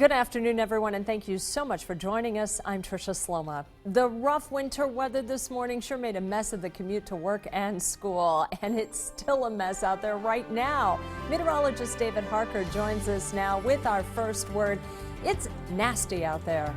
Good afternoon, everyone, and thank you so much for joining us. I'm Tricia Sloma. The rough winter weather this morning sure made a mess of the commute to work and school, and it's still a mess out there right now. Meteorologist David Harker joins us now with our first word. It's nasty out there.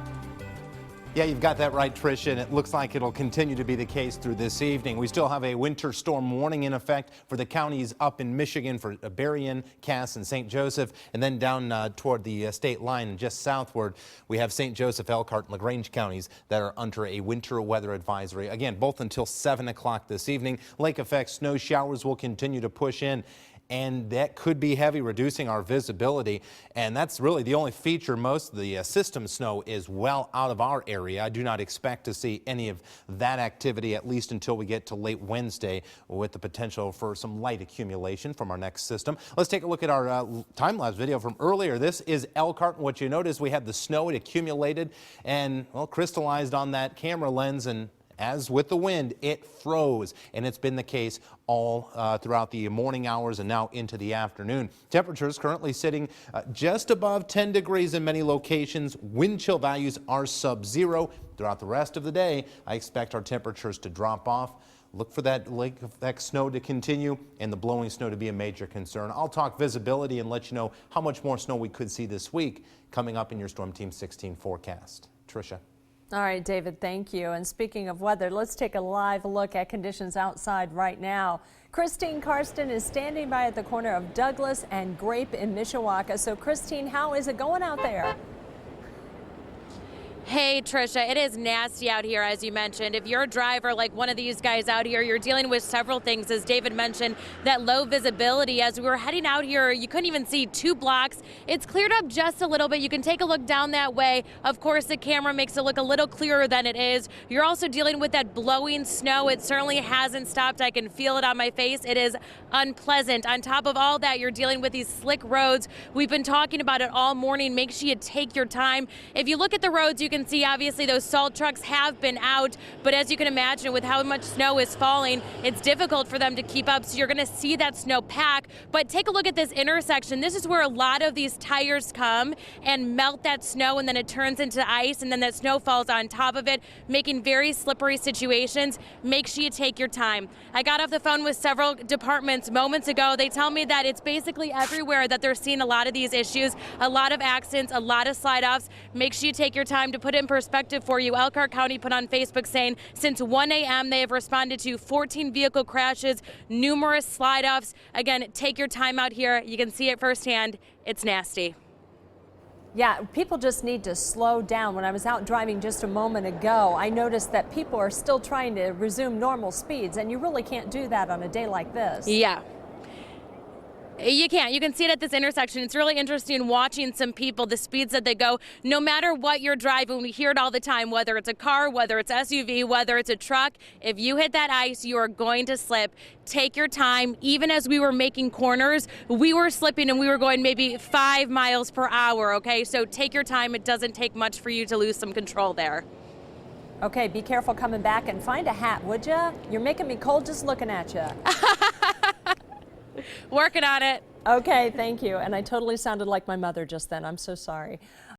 Yeah, you've got that right, Tricia, and it looks like it'll continue to be the case through this evening. We still have a winter storm warning in effect for the counties up in Michigan for Berrien, Cass, and St. Joseph, and then down toward the state line and just southward, we have St. Joseph, Elkhart, and LaGrange counties that are under a winter weather advisory. Again, both until 7 o'clock this evening. Lake effect snow showers will continue to push in, and that could be heavy, reducing our visibility. And that's really the only feature. Most of the system snow is well out of our area. I do not expect to see any of that activity, at least until we get to late Wednesday, with the potential for some light accumulation from our next system. Let's take a look at our time-lapse video from earlier. This is Elkhart, and what you notice, we had the snow. It accumulated and, well, crystallized on that camera lens, and as with the wind, it froze, and it's been the case all throughout the morning hours and now into the afternoon. Temperatures currently sitting just above 10 degrees in many locations. Wind chill values are sub-zero. Throughout the rest of the day, I expect our temperatures to drop off. Look for that lake effect snow to continue and the blowing snow to be a major concern. I'll talk visibility and let you know how much more snow we could see this week coming up in your Storm Team 16 forecast. Tricia. All right, David, thank you. And speaking of weather, let's take a live look at conditions outside right now. Christine Karsten is standing by at the corner of Douglas and Grape in Mishawaka. So, Christine, how is it going out there? Hey, Tricia, it is nasty out here, as you mentioned. If you're a driver like one of these guys out here, you're dealing with several things. As David mentioned, that low visibility. As we were heading out here, you couldn't even see 2 blocks. It's cleared up just a little bit. You can take a look down that way. Of course, the camera makes it look a little clearer than it is. You're also dealing with that blowing snow. It certainly hasn't stopped. I can feel it on my face. It is unpleasant. On top of all that, you're dealing with these slick roads. We've been talking about it all morning. Make sure you take your time. If you look at the roads, you can see obviously those salt trucks have been out, but as you can imagine, with how much snow is falling, it's difficult for them to keep up, so you're going to see that snow pack. But take a look at this intersection. This is where a lot of these tires come and melt that snow, and then it turns into ice, and then that snow falls on top of it, making very slippery situations. Make sure you take your time. I got off the phone with several departments moments ago. They tell me that it's basically everywhere that they're seeing a lot of these issues, a lot of accidents, a lot of slide-offs. Make sure you take your time to put it in perspective for you. Elkhart County put on Facebook saying since 1 a.m. they have responded to 14 vehicle crashes, numerous slide-offs. Again, take your time out here. You can see it firsthand. It's nasty. Yeah, people just need to slow down. When I was out driving just a moment ago, I noticed that people are still trying to resume normal speeds, and you really can't do that on a day like this. Yeah. You can't. You can see it at this intersection. It's really interesting watching some people, the speeds that they go. No matter what you're driving, we hear it all the time, whether it's a car, whether it's SUV, whether it's a truck. If you hit that ice, you are going to slip. Take your time. Even as we were making corners, we were slipping and we were going maybe 5 miles per hour, okay? So take your time. It doesn't take much for you to lose some control there. Okay, be careful coming back, and find a hat, would ya? You're making me cold just looking at you. Working on it. Okay, thank you. And I totally sounded like my mother just then. I'm so sorry.